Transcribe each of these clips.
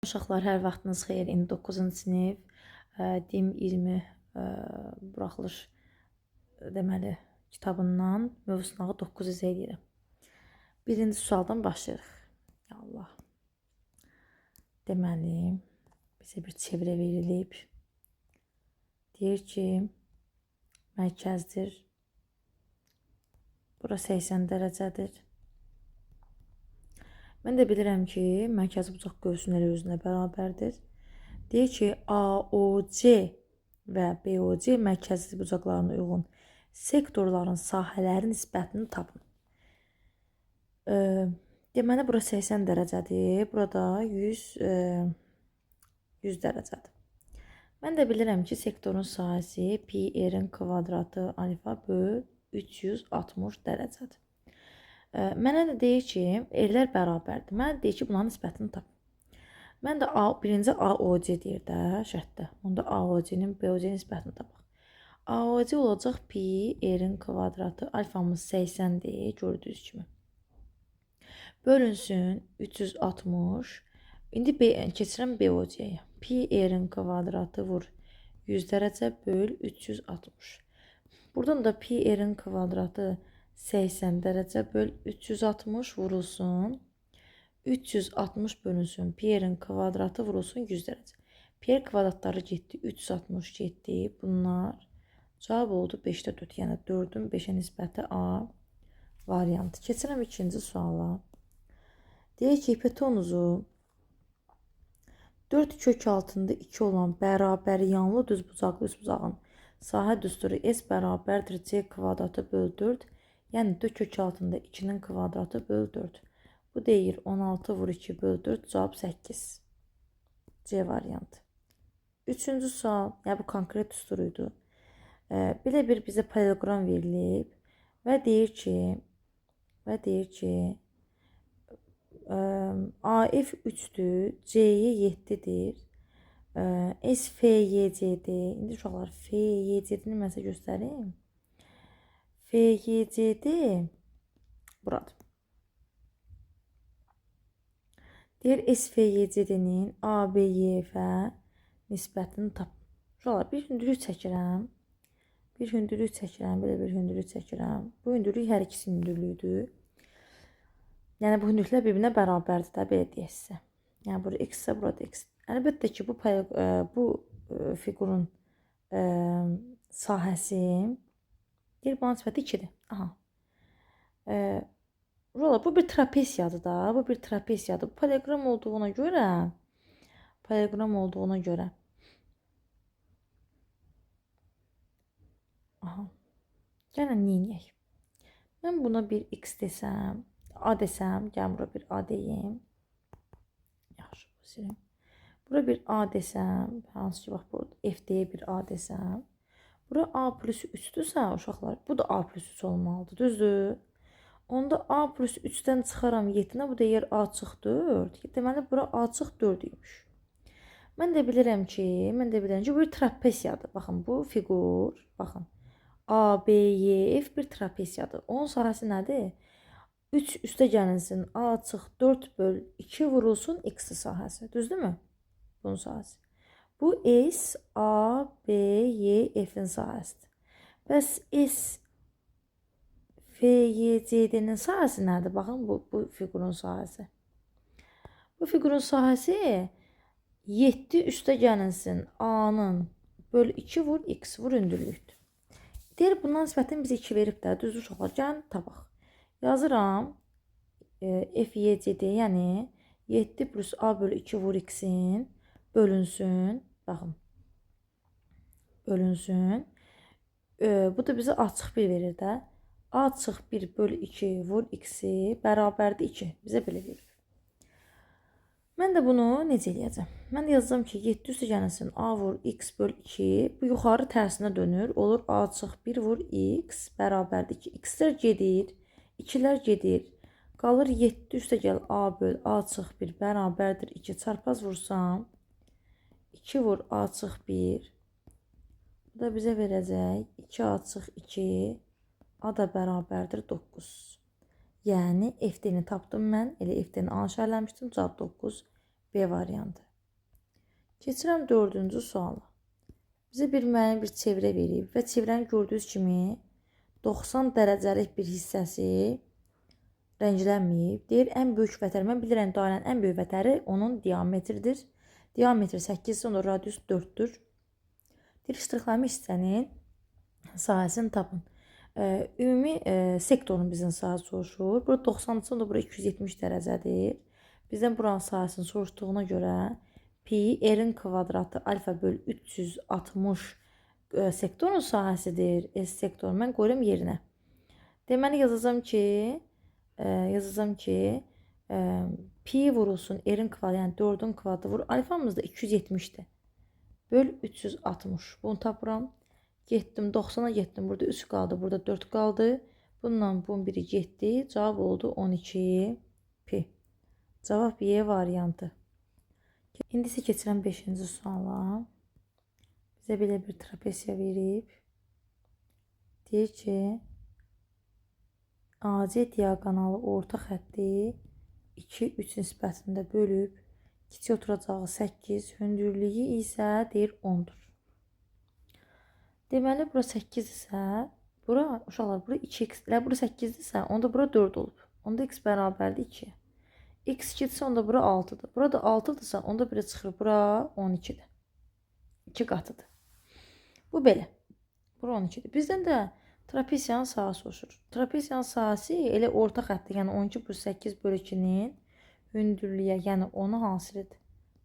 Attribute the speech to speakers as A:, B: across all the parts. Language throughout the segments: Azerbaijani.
A: Uşaqlar, hər vaxtınız xeyir. İndi 9-cu sinif DİM 20 buraxılış deməli kitabından mövzunağı 9 izah edirəm. Birinci sualdan başlayırıq. Ya Allah. Deməli, bizə bir çevrə verilib. Deyir ki, mərkəzdir. Bura 80 dərəcədir. Mən də bilirəm ki, mərkəzi bucaq qövsünün elə özünə bərabərdir. Deyir ki, AOC və BOC mərkəzi bucaqlarına uyğun sektorların sahələri nisbətini tapın. Deməli, bura 80 dərəcədir, burada 100 dərəcədir. Mən də bilirəm ki, sektorun sahəsi pi r-in kvadratı alfa böl 360 dərəcədir. Mənə də deyir ki, r-lər bərabərdir. Mənə deyir ki, bunların nisbətini tap. Mən də birinci AOC deyir də şərtdə. Onda AOC-nin BOC nisbətini tapaq. AOC olacaq pi r-in kvadratı, alfamız 80-dir, gördüyünüz kimi. Bölünsün 360. İndi keçirəm BOC-yə. Pi r-in kvadratı vur 100 dərəcə böl 360. Buradan da pi r-in kvadratı 80 dərəcə böl 360 vurulsun. 360 bölünsün. Pi r-in kvadratı vurulsun 100 dərəcə. Pi r kvadratları getdi. 360 getdi. Bunlar cavab oldu 5-də 4. Yəni 4-ün 5-ə nisbəti A variantı. Keçirəm ikinci suala. Deyək ki, hipotenuzu 4 kök altında 2 olan bərabər yanlı düzbucaqlı üçbucağın sahə düsturu S bərabərdir C kvadratı böl 4. Yəni 4 kök altında 2-nin kvadratı böl 4. Bu deyir 16 vur 2 böl 4. Cavab 8. C variantı. Üçüncü sual. Yəni bu konkret düsturuydu. Belə bir bizə parallelogram verilib və deyir ki AF 3'dür, C'ye 7'dir. S FYC'dir. İndi uşaqlar FYC'ni mən sizə göstərim. FYC'de buradır. Deyir SFYC'nin ABYF nisbətini tap. Uşaqlar bir hündürlük çəkirəm. Belə bir hündürlük çəkirəm. Bu hündürlük hər ikisi hündürlüyüdür. Yəni bu hündürlüklər bir-birinə bərabərdir də, belə deyək sizə. Yəni burada x isə burada x. Əlbəttə ki, bu fiqurun sahəsi deyir, bana nisbəti 2-dir. Aha. Bu bir trapesiyadır da. Bu bir trapesiyadır. Bu parallelogram olduğuna görə aha. Yəni neyiniyək? Mən buna bir x desəm, A desəm, gəlin bura bir A deyim. Yaxşı, silin. Bura bir A desəm, hansı ki, bax, burada F-dəyə bir A desəm. Bura A plus 3-dürsə, uşaqlar, bu da A plus 3 olmalıdır, düzdür? Onda A plus 3-dən çıxaram 7-nə, bu deyir A çıx 4. Deməli, bura A çıx 4 imiş. Mən də bilirəm ki, bu bir trapesiyadır. Baxın, bu fiqur, baxın. ABYF bir trapesiyadır. Onun sahəsi nədir? 3 üstə gəlinsin, A çıx 4 böl 2 vurulsun x sahəsi. Düzdürmü? Bunun sahəsi. Bu S, A, B, Y, F-in sahəsidir. Bəs S, F, Y, C, D-nin sahəsi nədir? Baxın, bu fiqurun sahəsi. Bu fiqurun sahəsi 7 üstə gəlinsin, A-nın böl 2 vur, x vur hündürlükdür. Deyir, bundan nisbətən bizə 2 verib də, düzdür uşaqlar, gəlin tapaq. Yazıram FYCD, yəni 7 plus A bölü 2 vur x'in bölünsün. Baxın. Bölünsün. Bu da bizə A çıx 1 verir də. A çıx 1 bölü 2 vur x'i bərabərdir 2. Bizə belə verir. Mən də bunu necə eləyəcəm? Mən də yazacağım ki, 7 üstə gəlinsin A vur x böl 2. Bu yuxarı tərsinə dönür. Olur A çıx 1 vur x bərabərdir 2. X'lər gedir. 2'lər gedir. Qalır 7 üstə gəl A böl A çıx 1 bərabərdir 2. Çarpaz vursam 2 vur A çıx 1. Bu da bizə verəcək 2 A çıx 2. A da bərabərdir 9. Yəni FD-ni tapdım mən. Elə FD-ni A şərləmişdim. Cavab 9. B variantı. Keçirəm 4-cü suala. Bizə bir müəyyən bir çevrə verib və çevrəni gördüyünüz kimi 90 dərəcəlik bir hissəsi rənglənməyib. Deyir, ən böyük vətər. Mən bilirəm, dairənin ən böyük vətəri onun diametridir. Diametr 8-dir, sonra radius 4-dür. Deyir, iştiraklanmış hissənin sahəsini tapın. Ümumi sektorun bizim sahə soruşur. Burada 90-dır, sonra bura 270 dərəcədir. Bizdən buranın sahəsini soruşduğuna görə pi r-in kvadratı alfa bölü 360 sektorun sahəsidir. S sektoru mən qoyuram yerinə. Deməli yazacağam ki, pi vurulsun r-in kvadratı, yəni 4-ün kvadratı vur. Alfamız da 270-dir. Böl 360. Bunu tapıram. Getdim 90'a getdim. Burada 3 qaldı, burada 4 qaldı. Bununla bunun biri getdi. Cavab oldu 12 pi. Cavab Y variantı. İndi isə keçirəm 5-ci suala. Bizə belə bir trapesiya verib. Deyir ki, AC diaqonalı orta xətti 2-3 nisbətində bölüb, kiçik oturacağı 8, hündürlüyü isə deyir 10-dur. Deməli, bura 8 isə, uşaqlar, bura 2x, bura 8-dirsə, onda bura 4 olub. Onda x bərabərdir 2. X 2-dirsə, onda bura 6-dır. Burada 6-dırsa, onda bura çıxır, bura 12-dir. 2 qatıdır. Bu belə. Bura 12-dir. Bizdən də trapesiyanın sahəsi soruşur. Trapesiyanın sahəsi elə orta xətti, yəni 12 plus 8 bölü 2-nin hündürlüyə, yəni 10-u hasilidir.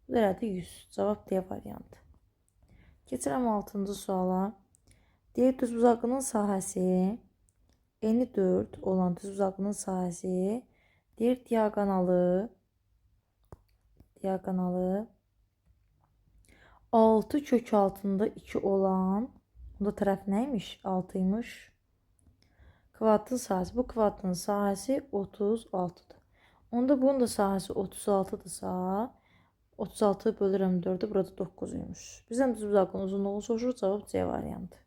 A: Bu da elədir 100. Cavab D variantı. Keçirəm 6-cı suala. Deyir, düzbucaqlının sahəsi eni 4 olan düzbucaqlının sahəsi deyir, diaqonalı 6 kök altında 2 olan, bunda tərəf nəymiş? 6'ymış. Kvadratın sahəsi, bu kvadratın sahəsi 36'dır. Onda bunun da sahəsi 36'dırsa, 36'yı bölürəm 4'ü, burada 9'uymuş. Bizdən düzbucaqlının uzunluğunu soruşur, cavab C variantı.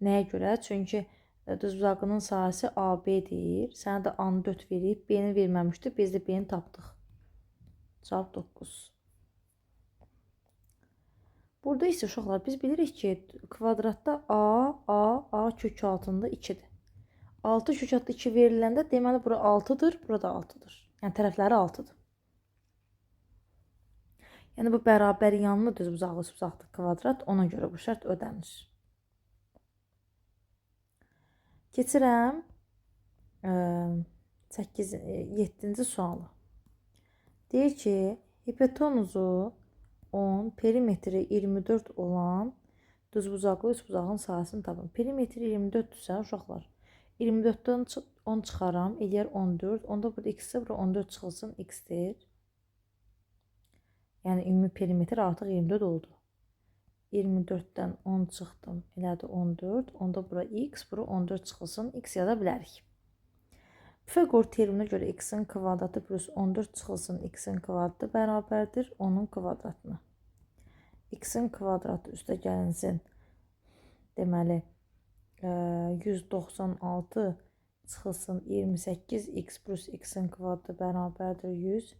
A: Nəyə görə? Çünki düzbucaqlının sahəsi AB-dir. Sənə də A-nı 4 verib, B-ni verməmişdi. Biz də B-ni tapdıq. Cavab 9. Burada isə uşaqlar, biz bilirik ki, kvadratda A kök altında 2-dir. 6 kök altında 2 veriləndə deməli bura 6-dır, burada 6-dır. Yəni tərəfləri 6-dır. Yəni bu bərabər yanlı düzbucaqlı kvadrat, ona görə bu şərt ödənir. Keçirəm 7-ci sualı. Deyir ki, hipotenuzu 10, perimetri 24 olan düzbucaqlı üçbucağın sahəsini tapın. Perimetri 24-dürsə, uşaqlar, 24-dən 10 çıxaram, eləyər 14. Onda burada x-də, burada 14 çıxılsın, x-dir. Yəni ümumi perimetr artıq 24 oldu. 24'dən 10 çıxdım, elədi 14. Onda bura x, bura 14 çıxılsın, x yaza bilərik. Pifaqor terminə görə x-in kvadratı plus 14 çıxılsın, x-in kvadratı bərabərdir 10'un kvadratına. X-in kvadratı üstə gəlinsin. Deməli, 196 çıxılsın 28, x plus x-in kvadratı bərabərdir 100.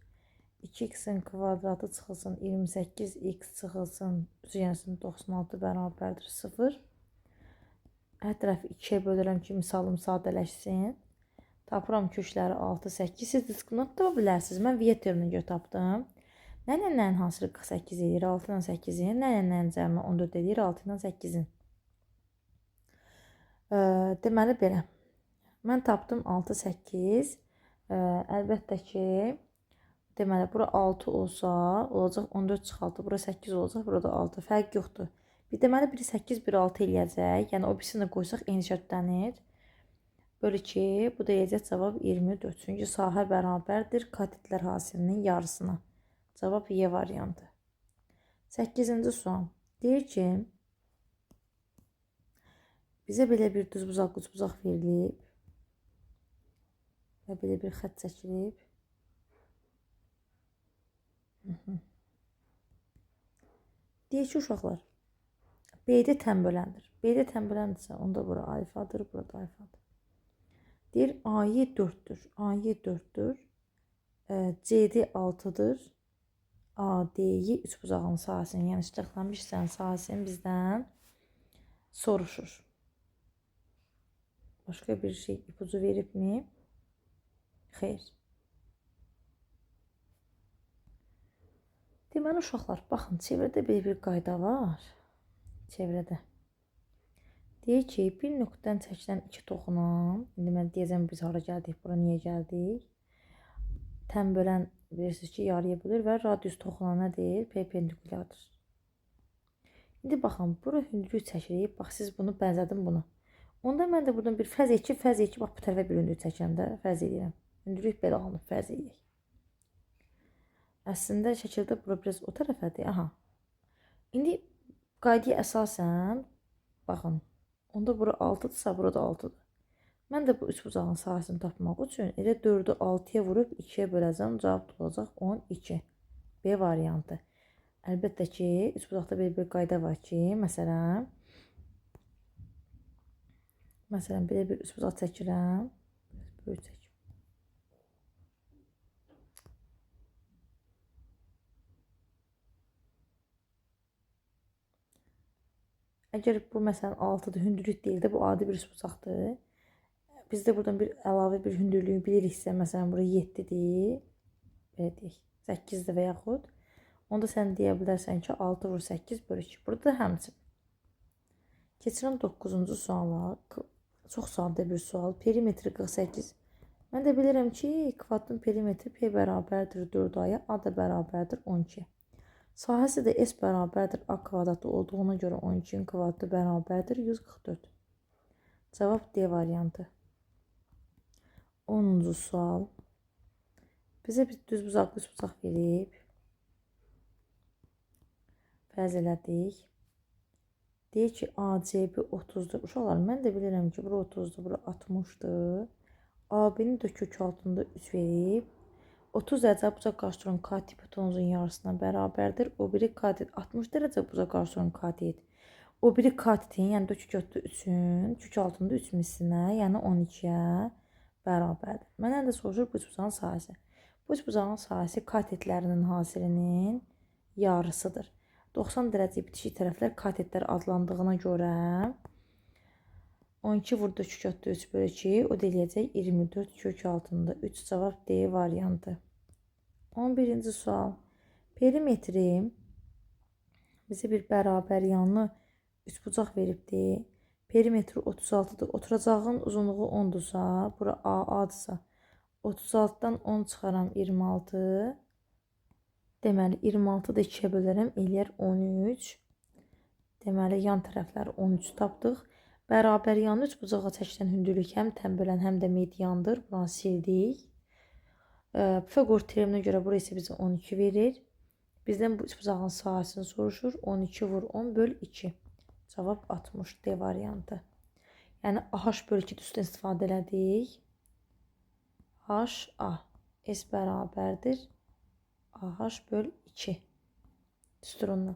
A: 2x-in kvadratı çıxılsın 28, x çıxılsın 96 bərabərdir 0. Hər tərəfi 2'yə bölürəm ki, misalım sadələşsin. Tapıram kökləri 6, 8. Siz diskriminant tapa bilərsiniz. Mən V terminini görə tapdım. Nəyin hasılı 48 edir? 6 ilə 8-in. Nəyin cəmi 14 edir? 6 ilə 8-in. Deməli belə. Mən tapdım 6, 8. Əlbəttə ki, deməli, bura 6 olsa, olacaq 14 çıxaltı, bura 8 olacaq, burada 6. Fərq yoxdur. Deməli, biri 8, biri 6 eləyəcək. Yəni, o birisini də qoysaq, eyni şərtlənir. Bölü 2, bu da eləyəcək cavab 24. Çünki sahə bərabərdir katitlər hasilinin yarısına. Cavab Y variantı. 8-ci sual. Deyir ki, bizə belə bir düzbucaqlı üçbucaq verilib və belə bir xətt çəkilib. Deyir ki, uşaqlar, B-də tənböləndir. B-də tənböləndirsə, onda bura alfadır, burada alfadır. Deyir, A-yı 4'dür. A-yı 4'dür. C-də 6'dır. AD'yi üçbucağın sahəsini, yəni şişəklənmiş hissənin sahəsini bizdən soruşur. Başqa bir şey ipucu veribmi? Xeyr. Deməli uşaqlar, baxın, çevrədə belə bir qayda var. Çevrədə. Deyir ki, bir nöqtədən çəkilən iki toxunam, indi mən deyəcəm biz hara gəldik, bura niyə gəldik? Tən bölən bilirsiniz ki, yarıya bölür və radius toxunana nədir? Perpendikulardır. İndi baxın, bura hündürlük çəkirik. Bax, siz bunu bənzədin buna. Onda mən də buradan bir fərz edib, bax, bu tərəfə bir hündürlük çəkirəm də, fərz edirəm. Hündürlük belə alınıb, fərz edək. Əslində şəkildə bura biraz o tərəfədir. Aha. İndi qaydaya əsasən, baxın, onda bura 6-dırsa, burada 6-dır. Mən də bu üçbucağın sahəsini tapmaq üçün elə 4-ü 6-ya vurub 2-yə böləcəm. Cavab olacaq 12. B variantı. Əlbəttə ki, üçbucaqda bir qayda var ki, məsələn, belə bir üçbucaq çəkirəm. Böyük çək. Əgər bu məsələn 6-dır, hündürlük deyil də, bu adi bir üçbucaqdır. Biz də buradan bir əlavə bir hündürlüyü biliriksə, məsələn, bura 7-dir, belə deyək, 8-dir və yaxud, onda sən deyə bilərsən ki, 6 vur 8 bölü 2. Burada da həmçin. Keçirəm 9-cu suala. Çox sadə bir sual. Perimetri 48. Mən də bilirəm ki, kvadratın perimetri P bərabərdir 4A-ya, A da bərabərdir 12. Sahəsi də S bərabərdir A kvadratı olduğuna görə 12-nin kvadratı bərabərdir 144. Cavab D variantı. 10-cu sual. Bizə bir düzbucaqlı üçbucaq verib. Fərz elədik. Deyir ki, ACB 30'dur. Uşaqlar, mən də bilirəm ki, bura 30'dur, bura 60'dır. AB'nin də kök altında 3 verib. 30 dərəcə bucaq qarşıduran kat hipotenuzun yarısına bərabərdir. O biri katet 60 dərəcə bucaq qarşıduran katet. O biri katetin, yəni kök altında 3'ün, kök altında 3 mislinə, yəni 12'yə bərabərdir. Məndən də soruşur bu üçbucağın sahəsi. Bu üçbucağın sahəsi katetlərinin hasilinin yarısıdır. 90 dərəcə bitişik tərəflər katetlər adlandığına görə 12 vurdu kök altında 3 bölü 2, o da eləyəcək 24 kök altında 3. Cavab D variantı. 11-ci sual. Perimetri bizə bir bərabər yanlı üçbucaq veribdir. Perimetri 36'dır. Oturacağın uzunluğu 10'dursa, bura AA-dırsa, 36'dan 10 çıxaram 26. Deməli 26'da 2'yə bölərəm, eləyər 13. Deməli yan tərəfləri 13 tapdıq. Bərabər yanlı üçbucağa çəkilən hündürlük həm tənbölən, həm də mediandır. Buranı sildik. Pifaqor teoreminə görə bura isə bizə 12 verir. Bizdən bu üçbucağın sahəsini soruşur. 12 vur 10 böl 2. Cavab 60. D variantı. Yəni AH böl 2 üstdən istifadə elədik. HA S bərabərdir AH böl 2. Düstur ondan.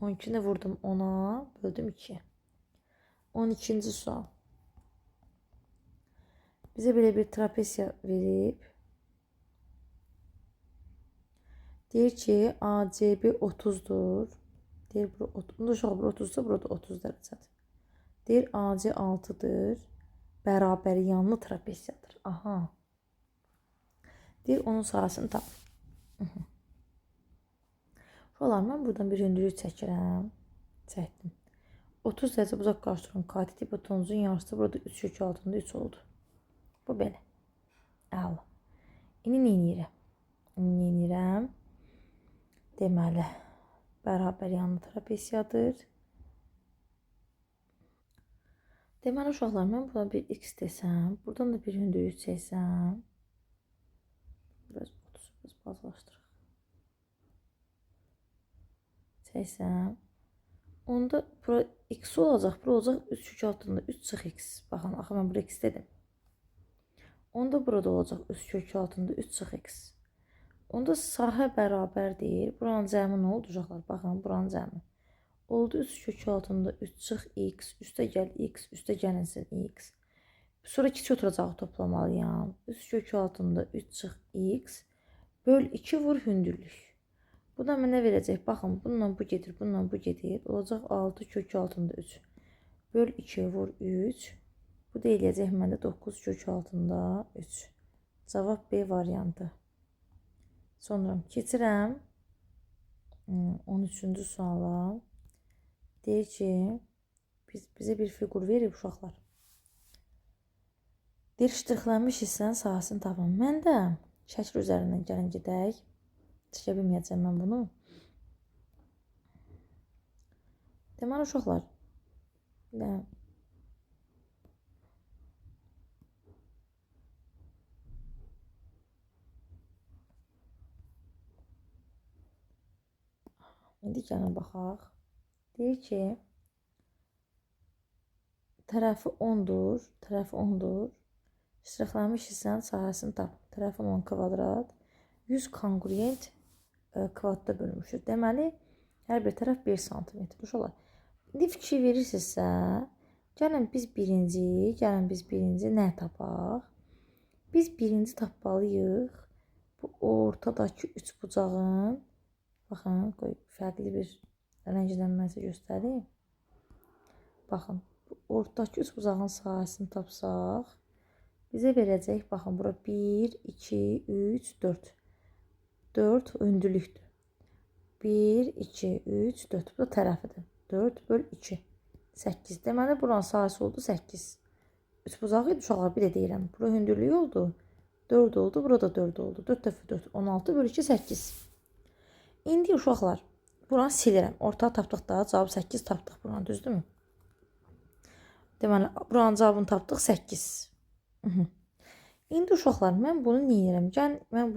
A: 12'ni vurdum 10'a, böldüm 2'ye. 12-ci sual. Bizə belə bir trapesiya verib. Deyir ki, ACB 30'dur. Deyir, bura 30'da, burada 30 dərəcədir. Deyir, AC 6'dır. Bərabər yanlı trapesiyadır. Aha. Deyir, onun sahəsini tap. Şuralar, mən buradan bir hündürlük çəkirəm. Çəkdim. 30 dərəcə bucaq qarşıduran katet hipotenuzun yarısı burada 3 kök altında 3 oldu. Bu belə. Əla. İndi nə edirəm? Deməli, bərabər yanlı trapesiyadır. Deməli, uşaqlar, mən buradan bir x desəm, buradan da bir hündürlük çəksəm, biraz 30 bazlaşdıraq. Çəksəm, onda bura x olacaq, bura olacaq 3 kök altında 3 çıx x. Baxın, axı mən bura x dedim. Onda burada olacaq 3 kök altında 3 çıx x. Onda sahə bərabərdir. Buranın cəmi nə oldu uşaqlar? Baxın, buranın cəmi. Oldu 3 kök altında 3 çıx x, üstə gəl x, üstə gəlinsin x. Sonra kiçik oturacağı toplamalıyam. 3 kök altında 3 çıx x böl 2 vur hündürlük. Bu da mənə verəcək. Baxın, bununla bu gedir, bununla bu gedir. Olacaq 6 kök altında 3. Böl 2 vur 3. Bu da eləyəcək məndə 9 kök altında 3. Cavab B variantı. Sonra keçirəm 13-cü suala. Deyir ki, bizə bir fiqur verib uşaqlar. Deyir, ştrixlənmiş hissənin sahəsini tapın. Mən də şəkil üzərindən gəlin gedək. Çəkə bilməyəcəm mən bunu. Deməli, uşaqlar. İndi gəlin baxaq. Deyir ki, tərəfi 10-dur. Tərəfi 10-dur. Ştrixlənmiş hissənin sahəsini tap. Tərəfi 10 kvadrat. 100 kongruent kvadratda bölünmüşdür. Deməli, hər bir tərəf 1 cm. Uşaqlar, indi fikir verirsinizsə, gəlin biz birinci nə tapaq? Biz birinci tapmalıyıq. Bu ortadakı üçbucağın, baxın, qoy, fərqli bir rəngdən mən sizə göstərim. Baxın, bu ortadakı üçbucağın sahəsini tapsaq, bizə verəcək, baxın, bura 1, 2, 3, 4. 4 hündürlükdür. 1, 2, 3, 4. Bu da tərəfidir. 4 böl 2. 8. Deməli, buranın sahəsi oldu 8. Üçbucağı idi uşaqlar, bir də deyirəm. Bura hündürlüyü oldu. 4 oldu, burada 4 oldu. 4 dəfə 4, 16 böl 2, 8. İndi uşaqlar, buranı silirəm. Ortağı tapdıq da, cavab 8 tapdıq buranı, düzdürmü? Deməli, buranın cavabını tapdıq 8. İndi uşaqlar, mən bunu neyirəm? Gəl, mən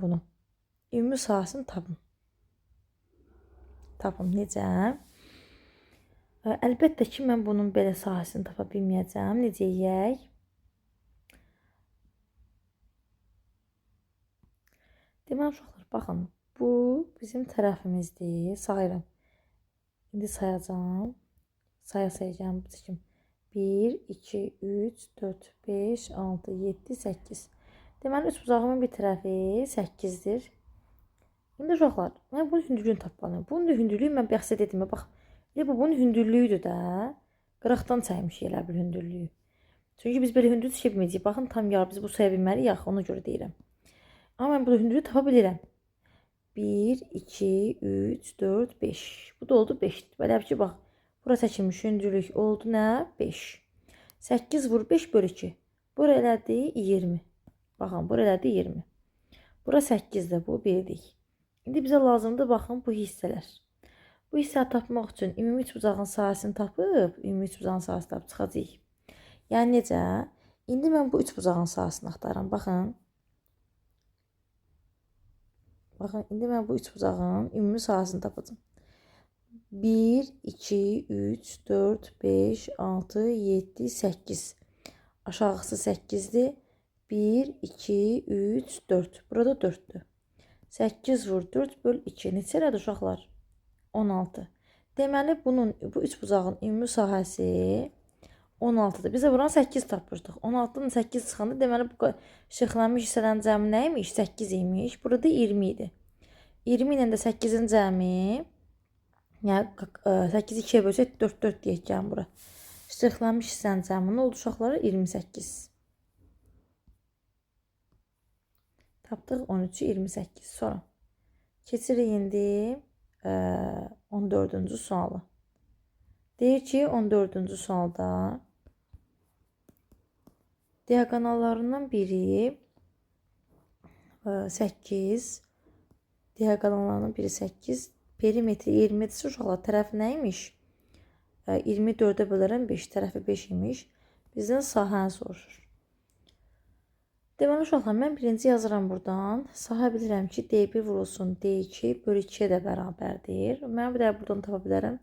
A: bunu ümumi sahəsini tapım. Necə? Əlbəttə ki, mən bunun belə sahəsini tapa bilməyəcəm. Necə yeyək? Deməli, uşaqlar, baxın. Bu bizim tərəfimizdir. Sayıram. İndi sayacağım. Sayacağım. 1, 2, 3, 4, 5, 6, 7, 8. Deməli, üçbucağımın bir tərəfi 8-dir. İndi uşaqlar, mən bunun hündürlüyünü tapmalıyım. Bunun da hündürlüyü mən bəxs etdim. Bax, bu bunun hündürlüyüdür də. Qıraqdan saymışıq elə bir hündürlüyü. Çünki biz belə hündürlük çəkə bilməyəcəyik. Baxın, tam yar biz bu saya bilməliyik, yaxı ona görə deyirəm. Amma mən bu hündürlüyü tapa bilirəm. 1, 2, 3, 4, 5. Bu da oldu 5. Belə ki, bax, bura çəkilmiş hündürlük oldu nə? 5. 8 vur 5 böl 2. Bura elədi 20. Baxın, bura elədi 20. Bura 8-dir, bu 1-dik. İndi bizə lazımdır, baxın, bu hissələr. Bu hissəni tapmaq üçün ümumi üçbucağın sahəsini tapıb, çıxacaq. Yəni necə? İndi mən bu üçbucağın sahəsini axtarıram. Baxın. Baxın, indi mən bu üçbucağın ümumi sahəsini tapacağım. 1, 2, 3, 4, 5, 6, 7, 8. Aşağısı 8-dir. 1, 2, 3, 4. Burada 4-dür. 8 vur 4 böl 2. Neçə elədir uşaqlar? 16. Deməli, bu üçbucağın ümumi sahəsi 16-dır. Bizə buranı 8 tapmışdıq. 16-dan 8 çıxanda, deməli, bu şıxlanmış hissələrin cəmi nə imiş? 8 imiş. Burada 20 idi. 20 ilə də 8-in cəmi, yəni 8-i 2-yə bölsək 4 deyək gəlin bura. Şıxlanmış hissənin cəmi nə oldu uşaqlara? 28. Tapdıq 13-ü 28. Sonra keçirik indi 14-cü sualı. Deyir ki, 14-cü sualda diagonallarından biri 8, diagonallarının biri 8, perimetri 20-dir. Uşaqlar, tərəfi nə imiş? 24-ə bölərəm 5, tərəfi 5 imiş. Bizdən sahəni soruşur. Deməli, uşaqlar, mən birinci yazıram buradan. Sahə bilirəm ki, D1 vurulsun D2 bölü 2-yə də bərabərdir. Mən bir də buradan tapa bilərəm.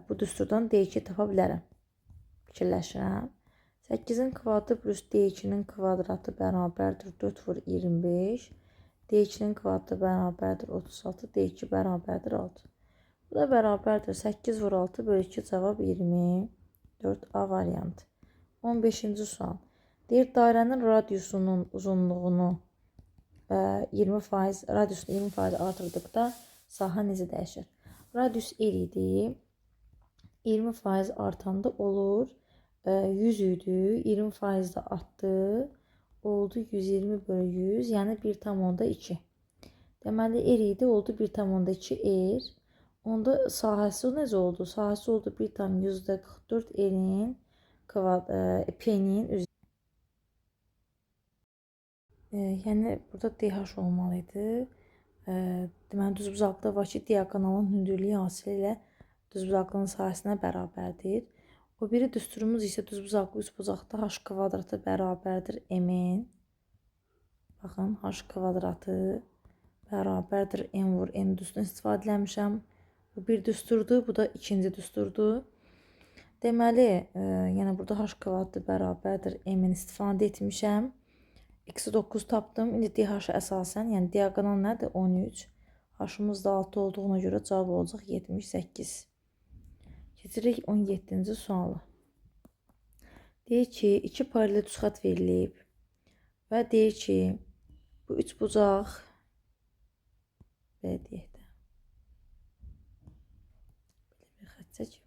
A: Bu düsturdan D2 tapa bilərəm. Fikirləşirəm. 8-in kvadratı plus D2-nin kvadratı bərabərdir 4 vur 25. D2-nin kvadratı bərabərdir 36. D2 bərabərdir 6. Bu da bərabərdir 8 vur 6 bölü 2, cavab 24. A variantı. 15-ci sual. Deyir, dairənin radiusunun uzunluğunu 20%, radiusunu 20% artırdıqda sahə necə dəyişir? Radius R idi. 20% artanda olur 100 idi. 20% də artdı. Oldu 120 bölü 100, yəni 1,2. Deməli R idi, oldu 1,2 R. Onda sahəsi necə oldu? Sahəsi oldu 1,144 R-in P-nin üzrə. Yəni burada DH olmalıydı. Deməli düzbucaqlıqda var ki, diaqonalın hündürlüyü hasil ilə düzbucaqlığın sahəsinə bərabərdir. O biri düsturumuz isə düzbucaqlı üçbucaqda h kvadratı bərabərdir m-in. Baxın, h kvadratı bərabərdir m vur n düsturunu istifadə etmişəm. Bu bir düsturdur, bu da ikinci düsturdur. Deməli, yəni burada h kvadratı bərabərdir m-in istifadə etmişəm. Eksi 9 tapdım. İndi DH-ı əsasən, yəni diaqonal nədir? 13. H-ımız da 6 olduğuna görə cavab olacaq 78. Keçirik 17-ci sualı. Deyir ki, 2 paralel üçxət verilib və deyir ki, bu üç bucaq belə deyək də. Belə bir xətt çək.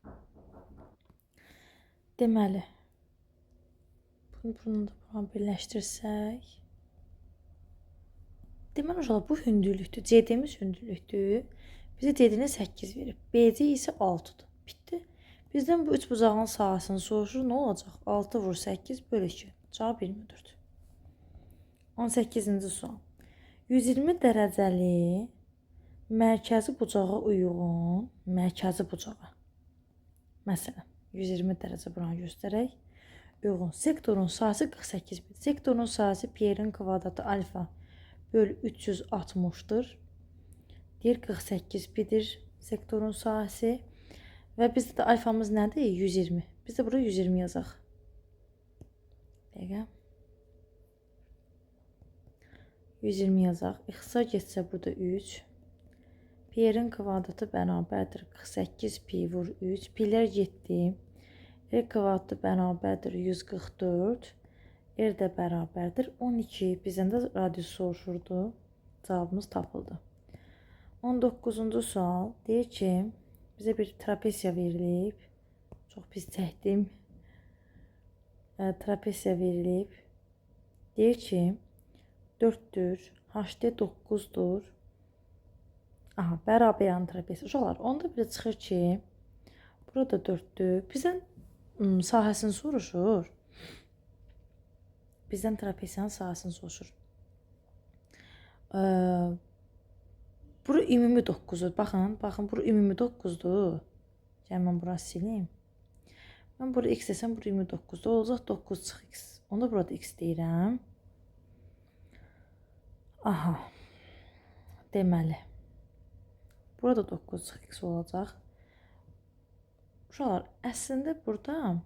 A: Deməli, bunu da birləşdirsək. Deməli, uşaqlar, bu hündürlükdür. CD-miz hündürlükdür. Bizə CD-ni 8 verib. BC isə 6-dır. Bitdi. Bizdən bu üç bucağın sahəsini soruşur. Nə olacaq? 6 vur 8 bölü 2. Cavab 24. 18-ci sual. 120 dərəcəli mərkəzi bucağa uyğun, mərkəzi bucağa. Məsələn, 120 dərəcə buranı göstərək. Uyğun. Sektorun sahəsi 48 bitir. Sektorun sahəsi P-nin kvadratı alfa bölü 360'dır. Deyir 48 bitir sektorun sahəsi. Və bizdə də alfamız nədir? 120. Biz də burada 120 yazaq. Dəqiqə. 120 yazaq. İxtisar getsə burada 3. P-nin kvadratı bərabərdir 48 pi vur 3. P'lər getdi. R kvadratı bərabərdir 144. R də bərabərdir 12. Bizdən də radius soruşurdu. Cavabımız tapıldı. 19-cu sual deyir ki, bizə bir trapesiya verilib. Çox pis çəkdim. Trapesiya verilib. Deyir ki, 4'dür. HD 9'dur. Aha, bərabər yan trapesiya. Uşaqlar, onda bir çıxır ki, burada 4'dür. Bizdən sahəsini soruşur. Bizdən trapesiyanın sahəsini soruşur. Bura ümumi 9'dur. Baxın, bura ümumi 9'dur. Yəni, mən burası sileyim. Mən burada x desəm, bura ümumi 9'dur. Olacaq 9 çıx x. Onda burada x deyirəm. Aha. Deməli. Burada 9 çıx x olacaq. Uşaqlar, əslində burada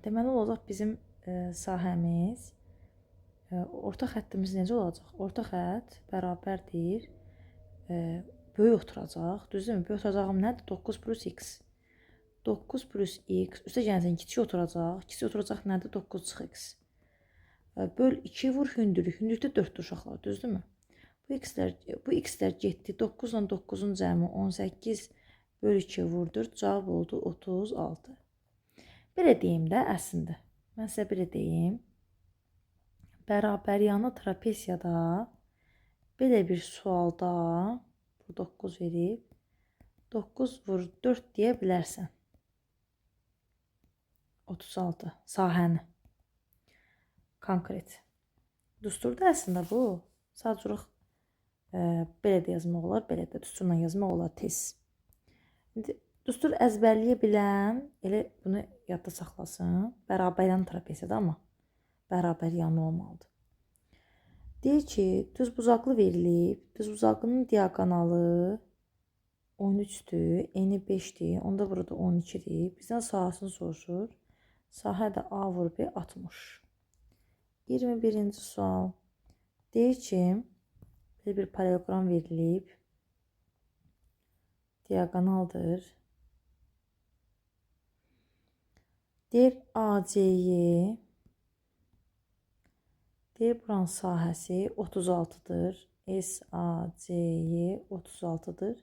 A: deməli olacaq bizim sahəmiz. Orta xəttimiz necə olacaq? Orta xətt bərabərdir. Böyük oturacaq. Düzdürmü? Böyük oturacağım nədir? 9 plus x. 9 plus x. Üstə gəlsən kiçik oturacaq. Kiçik oturacaq nədir? 9 çıx x. Böl 2 vur hündürlük. Hündürlükdə 4 uşaqlar. Düzdürmü? Bu x-lər getdi. 9 ilə 9'un cəmi 18 böl 2 vurdur. Cavab oldu 36. Belə deyim də əslində. Mən sizə belə deyim. Bərabər yanı trapesiyada belə bir sualda 9 verib 9 vur 4 deyə bilərsən. 36 sahəni konkret. Düsturda əslində bu. Sadəcə belə də yazmaq olar, belə də düsturla yazmaq olar tez. İndi düstur əzbərləyə bilən elə bunu yadda saxlasın. Bərabər yan trapesiyada amma bərabər yanı olmalıdır. Deyir ki, düzbucaqlı verilib. Düzbucaqlının diaqonalı 13'dür, eni 5'dir. Onda burada 12'dir. Bizdən sahəsini soruşur. Sahə də A vur B 60. 21-ci sual. Deyir ki, bir parallelogram verilib. Diaqonaldır. Deyir AC'yi D buranın sahəsi 36'dır. SACY 36'dır.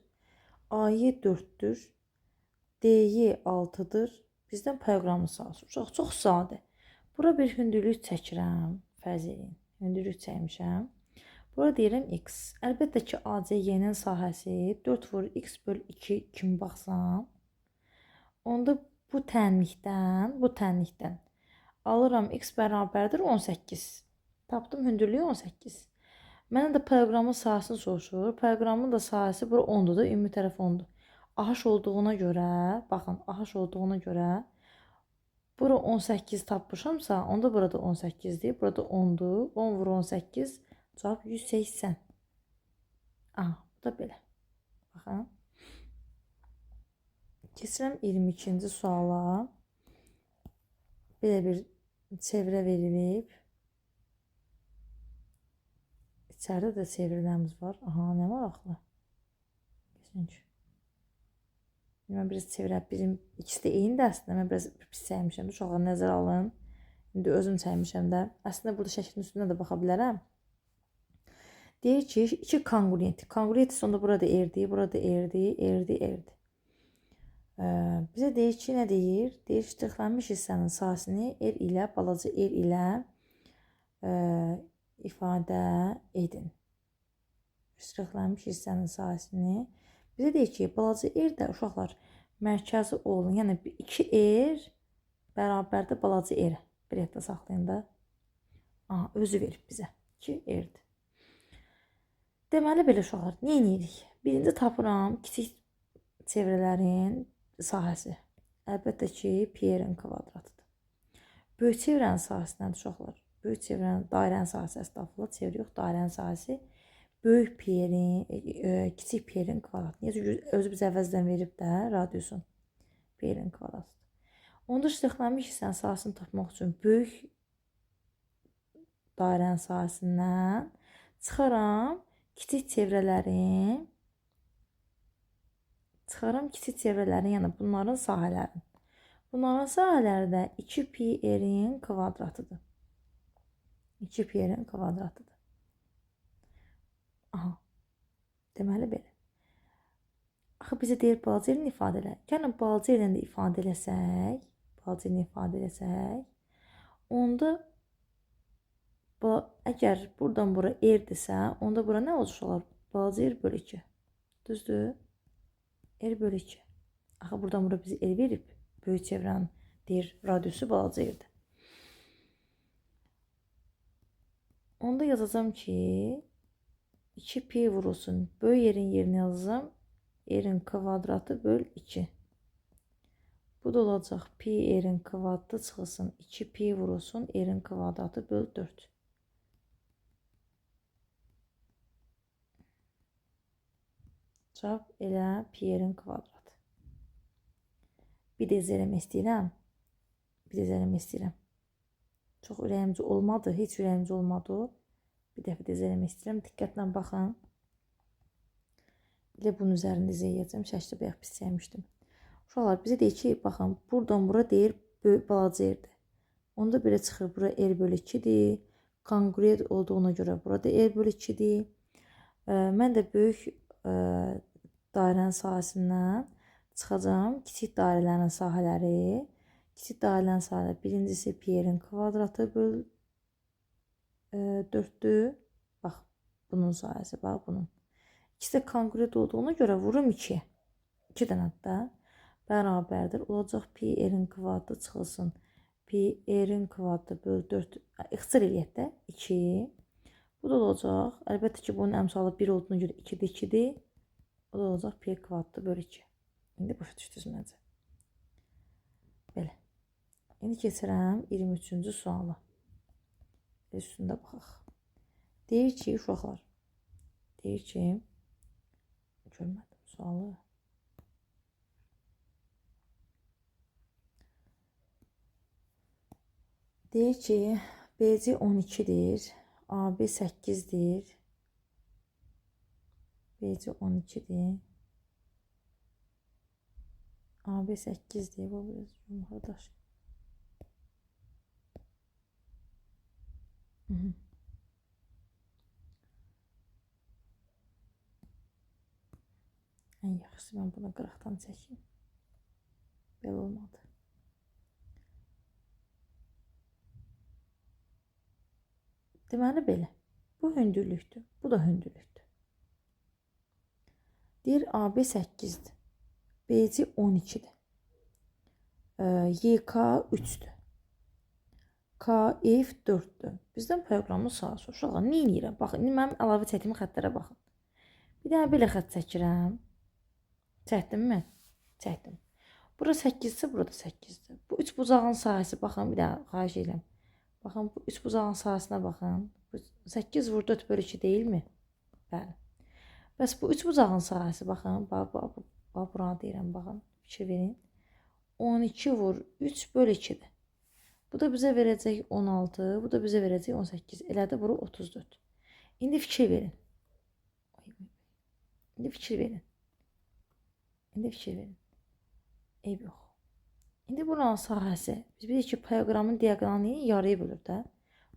A: AY 4'tür. DY 6'dır. Bizdən proqramı sağı soruşaq. Çox sadə. Bura bir hündürlük çəkirəm. Fərz edin. Hündürlük çəkmişəm. Bura deyirəm x. Əlbəttə ki, ACY-nin sahəsi 4 vur x böl 2 kimi baxsam, onda bu tənlikdən alıram x bərabərdir 18. Tapdım hündürlüyü 18. Məndən də proqramın sahəsini soruşur. Proqramın da sahəsi bura 10'dur da, ümumi tərəf 10'dur. AH olduğuna görə, baxın, AH olduğuna görə bura 18 tapmışamsa, onda burada 18'dir. Burada 10'dur. 10 vur 18 cavab 180. Aha, bu da belə. Baxın. Keçirəm 22-ci suala. Belə bir çevrə verilib. İçəridə də çevrələrimiz var. Aha, nə maraqlı. Kesinlikle. Mən biraz çevirəm. Bizim ikisi də eyni də əslində. Mən biraz pis çəkmişəm. Uşaqlar nəzər alın. İndi özüm çəkmişəm də. Əslində burada şəklin üstünə də baxa bilərəm. Deyir ki, iki kongruent. Kongruent sonunda burada erdi, burada erdi, erdi, erdi. Bizə deyir ki, nə deyir? Deyir, ştrixlənmiş hissənin sahəsini R ilə, balaca R ilə ifadə edin. Ştrixlənmiş hissənin sahəsini. Bizə deyir ki, balaca R də uşaqlar mərkəzi olun. Yəni 2R bərabərdə balaca R. Bir yadda saxlayın da. Aha, özü verib bizə. 2R'dir. Deməli belə uşaqlar, nə edirik? Birinci tapıram kiçik çevrələrin sahəsi. Əlbəttə ki, P-nin kvadratıdır. Böyük çevrənin sahəsi nədir uşaqlar? Böyük çevrənin, dairənin sahəsi əstəğfurullah, çevrə yox, dairənin sahəsi böyük P-nin, kiçik P-nin kvadratıdır. Necə özü bizə əvəzdən verib də radiusun P-nin kvadratıdır. Onda ştrixlənmiş hissənin sahəsini tapmaq üçün böyük dairənin sahəsindən çıxaram kiçik çevrələrin, yəni bunların sahələrin. Bunların sahələri də 2πr'in kvadratıdır. 2πr'in kvadratıdır. Aha. Deməli belə. Axı bizə deyir balaca yerini ifadə elə. Yəni balaca yerini ifadə eləsək, onda əgər buradan bura R-dirsə, onda bura nə olacaq? Balaca R bölü 2. Düzdür? R bölü 2. Axı buradan bura bizi R verib. Böyük çevrənin deyir radiusu balaca R-dir. Onda yazacağım ki 2π vurulsun. Böyük yerin yerini yazacağım. R'in kvadratı böl 2. Bu da olacaq pi R'in kvadratı çıxılsın. 2π vurulsun. R'in kvadratı böl 4. Cavab elə pi R'in kvadratı. Bir də eləmək istəyirəm. Çox ürəyimci olmadı. Heç ürəyimci olmadı. Bir dəfə də eləmək istəyirəm. Diqqətlə baxın. Elə bunun üzərində izləyəcəm. Şəkli bayaq pis çəkmişdim. Uşaqlar bizə deyir ki, baxın, buradan bura deyir balaca yerdir. Onda belə çıxır, bura R bölü 2'dir. Kongruent olduğuna görə burada R bölü 2'dir. Mən də böyük dairənin sahəsindən çıxacağım. Kiçik dairələrin sahələri. Kiçik dairələrin sahələri. Birincisi P-nin kvadratı böl 4'dür. Bax, bunun sahəsi, bax, bunun. İkisi də kongruent olduğuna görə vurum 2. 2 dənə də bərabərdir. Olacaq P-nin kvadratı çıxılsın. P-nin kvadratı böl 4. İxtisar eləyək də 2. Bu da olacaq. Əlbəttə ki, bunun əmsalı 1 olduğuna görə 2'də 2'dir. O da olacaq P kvadratı böl 2. İndi başa düşdünüz məncə. Belə. İndi keçirəm 23-cü suala. Üstündə baxaq. Deyir ki, uşaqlar. Deyir ki, görmədim sualı. Deyir ki, BC 12'dir. AB 8'dir. BC 12'dir. AB 8'dir. Bu biraz yukarıdaş. Ən yaxşısı mən bunu qıraqdan çəkeyim. Belə olmadı. Deməli belə. Bu hündürlükdür. Bu da hündürlükdür. Deyir AB 8-dir. BC 12-dir. YK 3-dür. KF 4-dür. Bizdən proqramı sağa sola. Uşaqlar, nə edirəm? Baxın, indi mənim əlavə çəkdiyim xəttlərə baxın. Bir dənə belə xətt çəkirəm. Çəkdimmi? Çəkdim. Bura 8-dir, burada 8-dir. Bu üç bucağın sahəsi, baxın, bir daha xahiş edirəm. Baxın, bu üç bucağın sahəsinə baxın. 8 vur 4 bölü 2 deyilmi? Bəli. Bəs bu üç bucağın sahəsi, baxın, bura deyirəm, baxın, fikir verin. 12 vur 3 bölü 2-dir. Bu da bizə verəcək 16, bu da bizə verəcək 18. Elədi, bura 34. İndi fikir verin. İndi fikir verin. İndi fikir verin. Eyb yox. İndi buranın sahəsi, biz bilirik ki, proqramın diaqonalını yarıya bölür də.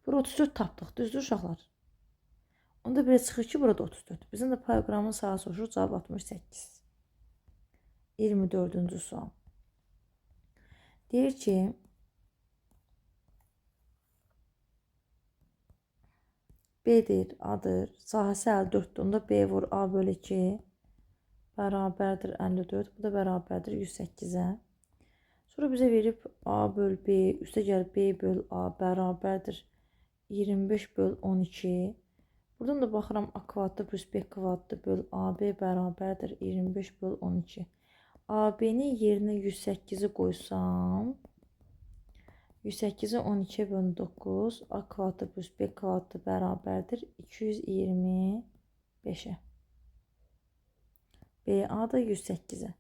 A: Bura 34 tapdıq, düzdür uşaqlar? Onda belə çıxır ki, burada 34. Bizim də proqramın sahəsi soruşur, cavab 68. 24-cü sual. Deyir ki, B'dir, A'dır, sahəsi 54-dür. Onda B vur A bölü 2 bərabərdir 54. Bu da bərabərdir 108-ə. Sonra bizə verib A böl B, üstə gəlib B böl A bərabərdir 25 böl 12. Buradan da baxıram A kvadratı plus B kvadratı böl AB bərabərdir 25 böl 12. AB-nin yerinə 108-i qoysam, 108-i 12 bölü 9, A kvadratı plus B kvadratı bərabərdir 225-ə. BA da 108-ə.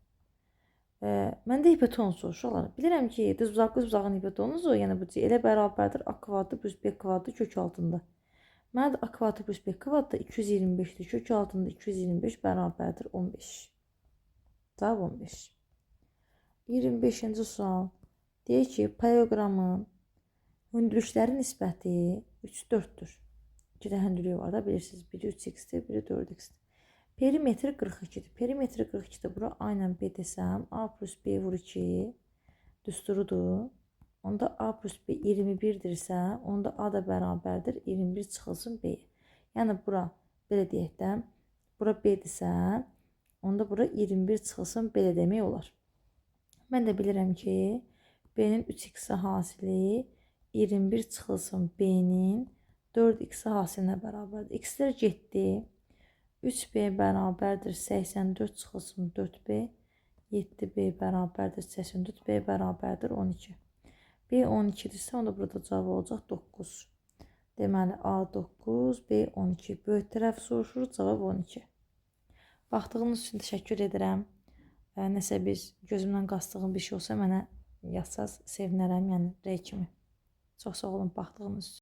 A: Məndə hipotenuz soruşurlar. Bilirəm ki, düz buzağın hipotenuzu, yəni bu elə bərabərdir A kvadratı plus B kvadratı kök altında. Mənə də A kvadratı plus B kvadratı 225-dir. Kök altında 225 bərabərdir 15. Cavab 15. 25-ci sual. Deyir ki, proqramın hündürlüklərin nisbəti 3-4-dür. 2 də hündürlüyü var da, bilirsiniz. Biri 3x-dir, biri 4x-dir. Perimetri 42-dir. Perimetri 42-dir. Bura A ilə B desəm, A plus B vur 2 düsturudur. Onda A plus B 21-dirsə, onda A da bərabərdir 21 çıxılsın B. Yəni bura, belə deyək də, bura B-dirsə, onda bura 21 çıxılsın B demək olar. Mən də bilirəm ki, B-nin 3x hasili 21 çıxılsın B-nin 4x hasilinə bərabərdir. X-lər getdi. 3B bərabərdir 84 çıxılsın 4B. 7B bərabərdir 84. B bərabərdir 12. B 12-dirsə, onda burada cavab olacaq 9. Deməli, A 9, B 12. Böyük tərəf soruşur, cavab 12. Baxdığınız üçün təşəkkür edirəm. Nəsə bir gözümdən qaçdığım bir şey olsa mənə yazsaz sevinərəm, yəni rey kimi. Çox sağ olun baxdığınız üçün.